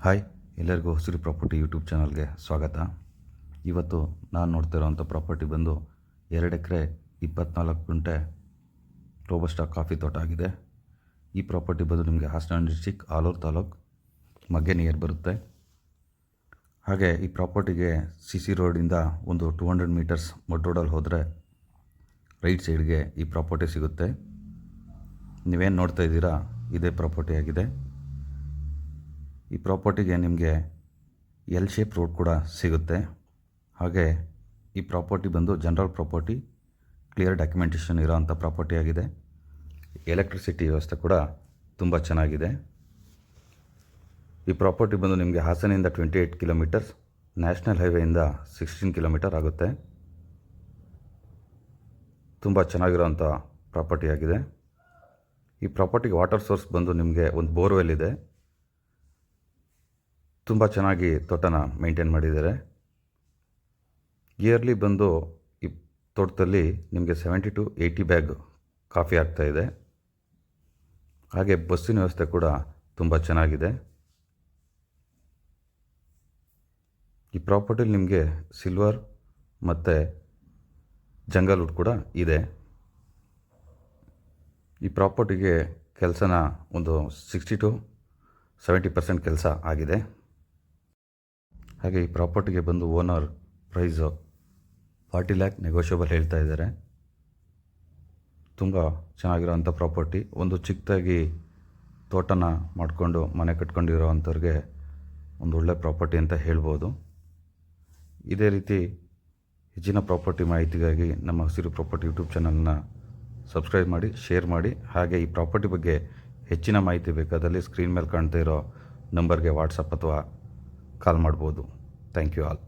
Hi, ಎಲ್ಲರಿಗೂ ಹಸಿರು property YouTube ಚಾನಲ್ಗೆ ಸ್ವಾಗತ. ಇವತ್ತು ನಾನು ನೋಡ್ತಿರೋವಂಥ ಪ್ರಾಪರ್ಟಿ ಬಂದು 2 ಎಕರೆ 24 ಗುಂಟೆ ರೋಬಸ್ಟಾ ಕಾಫಿ ತೋಟ ಆಗಿದೆ. ಈ ಪ್ರಾಪರ್ಟಿ ಬಂದು ನಿಮಗೆ ಹಾಸನ ಡಿಸ್ಟಿಕ್ ಆಲೂರು ತಾಲೂಕು ಮಗ್ಗೆ ನಿಯರ್ ಬರುತ್ತೆ. ಹಾಗೆ ಈ ಪ್ರಾಪರ್ಟಿಗೆ CC ರೋಡಿಂದ ಒಂದು 200 ಮೀಟರ್ಸ್ ಮಡ್ ರೋಡಲ್ಲಿ ಹೋದರೆ ರೈಟ್ ಸೈಡ್ಗೆ ಈ ಪ್ರಾಪರ್ಟಿ ಸಿಗುತ್ತೆ. ನೀವೇನು ನೋಡ್ತಾ ಇದ್ದೀರಾ ಇದೇ ಪ್ರಾಪರ್ಟಿ ಆಗಿದೆ. ಈ ಪ್ರಾಪರ್ಟಿಗೆ ನಿಮಗೆ ಎಲ್ ಶೇಪ್ ರೋಡ್ ಕೂಡ ಸಿಗುತ್ತೆ. ಹಾಗೆ ಈ ಪ್ರಾಪರ್ಟಿ ಬಂದು ಜನರಲ್ ಪ್ರಾಪರ್ಟಿ, ಕ್ಲಿಯರ್ ಡಾಕ್ಯುಮೆಂಟೇಷನ್ ಇರೋವಂಥ ಪ್ರಾಪರ್ಟಿ ಆಗಿದೆ. ಎಲೆಕ್ಟ್ರಿಸಿಟಿ ವ್ಯವಸ್ಥೆ ಕೂಡ ತುಂಬ ಚೆನ್ನಾಗಿದೆ. ಈ ಪ್ರಾಪರ್ಟಿ ಬಂದು ನಿಮಗೆ ಹಾಸನಿಂದ 28 ಕಿಲೋಮೀಟರ್ಸ್, ನ್ಯಾಷನಲ್ ಹೈವೇಯಿಂದ 16 ಕಿಲೋಮೀಟರ್ ಆಗುತ್ತೆ. ತುಂಬ ಚೆನ್ನಾಗಿರೋವಂಥ ಪ್ರಾಪರ್ಟಿ ಆಗಿದೆ. ಈ ಪ್ರಾಪರ್ಟಿಗೆ ವಾಟರ್ ಸೋರ್ಸ್ ಬಂದು ನಿಮಗೆ ಒಂದು ಬೋರ್ವೆಲ್ ಇದೆ. ತುಂಬ ಚೆನ್ನಾಗಿ ತೋಟನ ಮೇಂಟೈನ್ ಮಾಡಿದ್ದಾರೆ. ಇಯರ್ಲಿ ಬಂದು ಈ ತೋಟದಲ್ಲಿ ನಿಮಗೆ 70 to 80 ಬ್ಯಾಗ್ ಕಾಫಿ ಆಗ್ತಾಯಿದೆ. ಹಾಗೆ ಬಸ್ಸಿನ ವ್ಯವಸ್ಥೆ ಕೂಡ ತುಂಬ ಚೆನ್ನಾಗಿದೆ. ಈ ಪ್ರಾಪರ್ಟಿಲಿ ನಿಮಗೆ ಸಿಲ್ವರ್ ಮತ್ತು ಜಂಗಲ್ ವುಡ್ ಕೂಡ ಇದೆ. ಈ ಪ್ರಾಪರ್ಟಿಗೆ ಕೆಲಸನ ಒಂದು 60 to 70% ಕೆಲಸ ಆಗಿದೆ. ಹಾಗೆ ಈ ಪ್ರಾಪರ್ಟಿಗೆ ಬಂದು ಓನರ್ ಪ್ರೈಸು 40 lakh ನೆಗೋಷಿಯಬಲ್ ಹೇಳ್ತಾ ಇದ್ದಾರೆ. ತುಂಬ ಚೆನ್ನಾಗಿರೋವಂಥ ಪ್ರಾಪರ್ಟಿ. ಒಂದು ಚಿಕ್ಕದಾಗಿ ತೋಟನ ಮಾಡಿಕೊಂಡು ಮನೆ ಕಟ್ಕೊಂಡಿರೋವಂಥವ್ರಿಗೆ ಒಂದು ಒಳ್ಳೆ ಪ್ರಾಪರ್ಟಿ ಅಂತ ಹೇಳ್ಬೋದು. ಇದೇ ರೀತಿ ಹೆಚ್ಚಿನ ಪ್ರಾಪರ್ಟಿ ಮಾಹಿತಿಗಾಗಿ ನಮ್ಮ ಹಸಿರು ಪ್ರಾಪರ್ಟಿ ಯೂಟ್ಯೂಬ್ ಚಾನಲ್ನ ಸಬ್ಸ್ಕ್ರೈಬ್ ಮಾಡಿ, ಶೇರ್ ಮಾಡಿ. ಹಾಗೆ ಈ ಪ್ರಾಪರ್ಟಿ ಬಗ್ಗೆ ಹೆಚ್ಚಿನ ಮಾಹಿತಿ ಬೇಕಾದಲ್ಲಿ ಸ್ಕ್ರೀನ್ ಮೇಲೆ ಕಾಣ್ತಾ ಇರೋ ನಂಬರ್ಗೆ ವಾಟ್ಸಪ್ ಅಥವಾ ಕಾಲ್ ಮಾಡ್ಬೋದು. Thank you all.